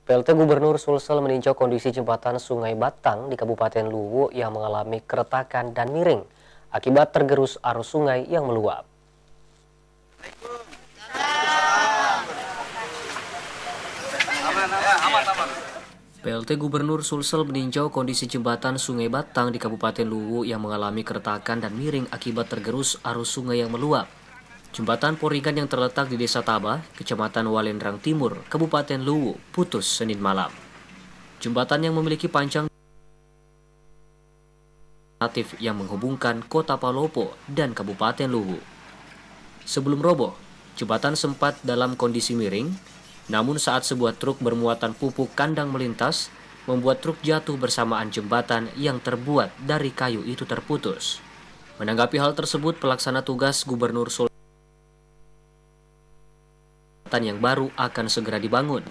PLT Gubernur Sulsel meninjau kondisi jembatan Sungai Batang di Kabupaten Luwu yang mengalami keretakan dan miring akibat tergerus arus sungai yang meluap. PLT Gubernur Sulsel meninjau kondisi jembatan Sungai Batang di Kabupaten Luwu yang mengalami keretakan dan miring akibat tergerus arus sungai yang meluap. Jembatan Poringan yang terletak di Desa Tabah, Kecamatan Walendrang Timur, Kabupaten Luwu, putus Senin malam. Jembatan yang memiliki panjang alternatif yang menghubungkan Kota Palopo dan Kabupaten Luwu. Sebelum roboh, jembatan sempat dalam kondisi miring, namun saat sebuah truk bermuatan pupuk kandang melintas, membuat truk jatuh bersamaan jembatan yang terbuat dari kayu itu terputus. Menanggapi hal tersebut, pelaksana tugas Gubernur Sulsel yang baru akan segera dibangun.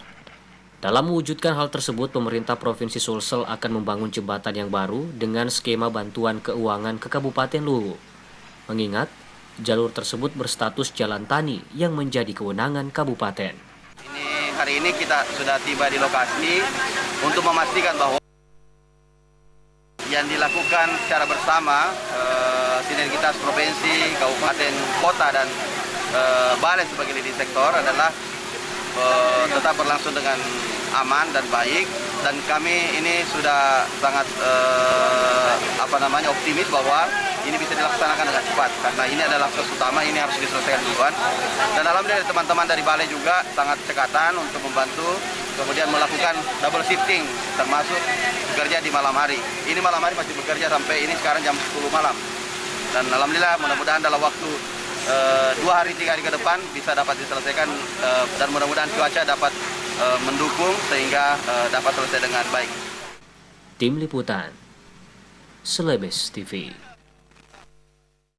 Dalam mewujudkan hal tersebut, pemerintah Provinsi Sulsel akan membangun jembatan yang baru dengan skema bantuan keuangan ke Kabupaten Luwu. Mengingat, jalur tersebut berstatus jalan tani yang menjadi kewenangan kabupaten. Hari ini kita sudah tiba di lokasi untuk memastikan bahwa yang dilakukan secara bersama sinergitas provinsi, kabupaten, kota, dan balai sebagai leading sektor adalah tetap berlangsung dengan aman dan baik, dan kami ini sudah sangat optimis bahwa ini bisa dilaksanakan dengan cepat karena ini adalah akses utama, ini harus diselesaikan duluan. Dan alhamdulillah teman-teman dari balai juga sangat cekatan untuk membantu, kemudian melakukan double shifting termasuk bekerja di malam hari. Ini malam hari masih bekerja sampai ini sekarang jam 10 malam. Dan alhamdulillah mudah-mudahan dalam waktu 2 hari 3 hari ke depan bisa dapat diselesaikan dan mudah-mudahan cuaca dapat mendukung sehingga dapat selesai dengan baik. Tim Liputan Selebes TV.